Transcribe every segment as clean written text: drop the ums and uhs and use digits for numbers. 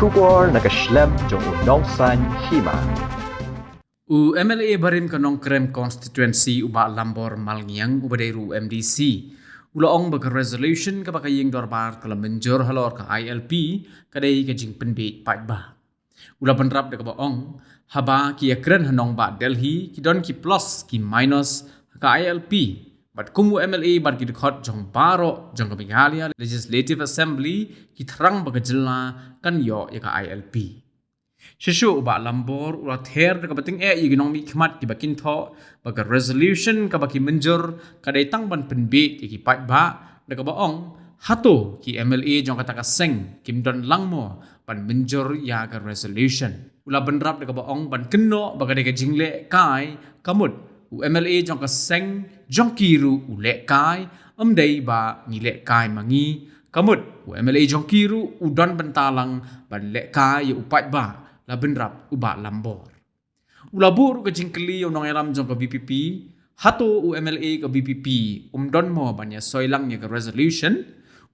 Shubor nakaslem jong unongsan hima. U MLA barim kanong krem constituency uba lambor malngiang ubadairu MDC. Ulaong baga resolution kabakaying dorbar kala menjor halor ka ILP kadai kajing penbit paitba. Ula penrap de kabaong haba ki akren hanong ba Delhi ki don ki plus ki minus ka ILP. But kumu MLA bar ki dekhot jong baro jong Meghalaya Legislative Assembly ki thrang baga jilna kan yo ya ka ILP. Shishu uba lambor ula ther de kabating iginong mi khmat ki bakin tho baga resolution ka baki menjur kadai tang ban penbit ki pat ba de kabaong hato ki MLA jong kata ka seng kim don langmo ban menjur ya ka resolution. Ula benrap de kabaong ban keno baga de ka jingle kai kamut u MLA jong ka seng jong kiru ule kai amdei ba ngile kai mangi kamut u MLA jong kiru udon bentalang ban le kai upat ba la benrap uba lambor ulabur ka jingkeli unong eram jong ka VPP hato u MLA ka VPP don mo banya soilang ya ka resolution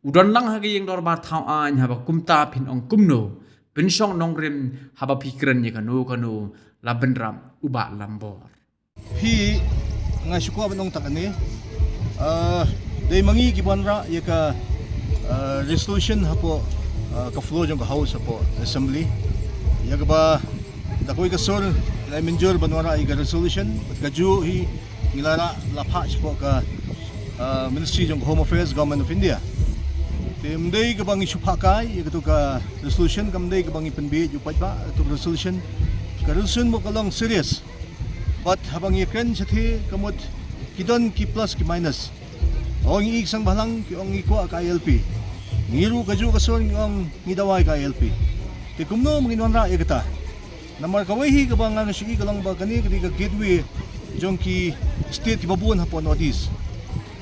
udon lang hagi yang dorbar thau an haba kumta phin ong kumno pensyong nongrim haba pikren ya kanu la benrap uba lambor Hi nga syukwa banong takani day mangi gibanra ya ka resolution hapo ka flow jong ka house hapo assembly ya ka ba dakoy ka sor kay menjur banwara i ka resolution ka ju hi ngilara lapha hapo ka ministry jong home affairs government of India timday ka bang isupha kai ya ka to ka resolution kamday ka bang ipenbi ju pat ba to resolution mo kalong serious but habang ikan sati kamot kidon ki plus ki minus o ang iksang balang ki ang iko ka ILP ngiru kaju kason ang ngidaway ka ILP ti kumno manginwan ra ikata namar kawai ka bang nga sigi kalang ba kani kadi ka gateway jong ki state ki babuan hapon notice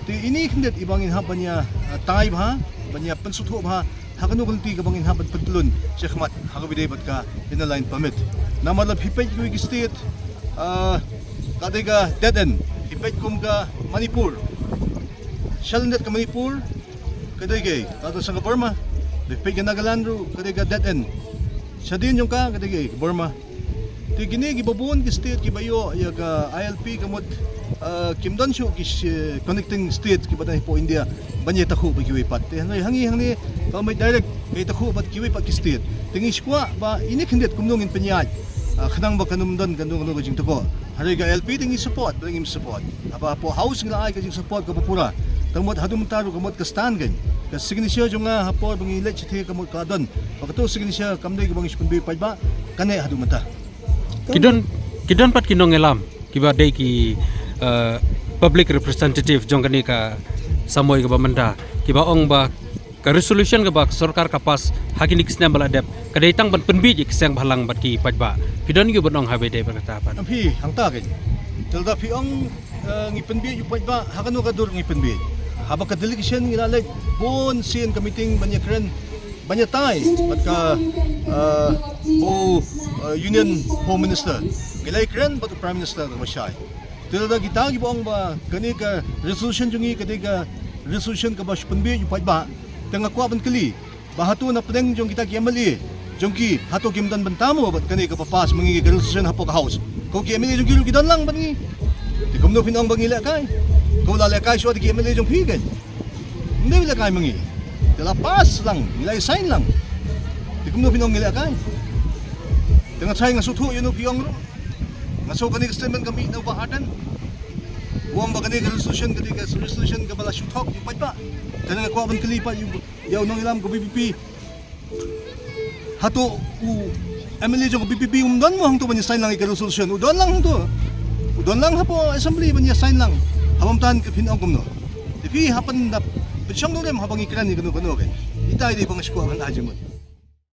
ti ini hindet ibangin haban niya tay ba banya pansutho ba hakano kunti ka bangin haban pagtulon sa khmat hagabiday bat ka inaline permit namar lab hipay ki state kadega dead end ipet kum ka Manipur shalnet ka Manipur kadega kato sa Burma ipet ka Nagaland kadega dead end sa din yung ka kadega Burma ti gini gibabuon ki state ki bayo ya ka ILP kamot kimdan syo ki connecting state ki baday po India banya takhu ba kiwi pat ti hangi ka may direct kay takhu bat kiwi pat ki state tingi skwa ba ini kindet kumnongin penyaj kanang ba kanumdan kanung kajing tako hari ka LP tingi support bring him support apa po house nga ay kajing support ka pura tamot hadum taru kamot ka stand gan ka signisya jung nga hapo bangi let chite kamot ka don pagto signisya kamday ka bang ispunbi pa ba kane hadum ta kidon pat kinong elam kiba day ki public representative jong kani ka samoy ka bamanda kiba ong ba ka resolution ka ba sarkar kapas hakinik sna baladep kadaitang ban penbi ik sang balang bat ki pajba pidon yu bonong habe day berkatapan ampi hangta ken telda pi ong ngipenbi yu pajba hakano ka dur ngipenbi haba ka delegation ngilalay bon sin committee banya kren banya tay bat ka union home minister gilay kren bat prime minister ka masyay telda kita gibong ba kani ka resolution jungi kadega resolution ka ba penbi yu pajba tengah kuaban keli bahatu na pedeng jong kita kiamali jongki hato kimdan bentamo bat kani ka papas mangi resolution hapo ka house ko kiamali jong kilu kidan lang bangi ti kumno pinong bangila kai ko lala kai so ti kiamali jong pigan hindi wala kai mangi dala pas lang nilay sign lang ti kumno pinong ngila kai tengah try nga suthu yun piong ro ngaso kani statement kami na bahadan uang ba kani resolution ka bala shuthok di pa tanang ko aban kalipa yaw nang ilam ko BPP hato u MLA jong BPP umdon mo hangto banya sign lang i resolution udon lang hapo assembly banya sign lang habamtan ka pinong kumno tapi hapan da pitsyang dolem habang ikran ni kanu kay itay di pang squad ang ajimot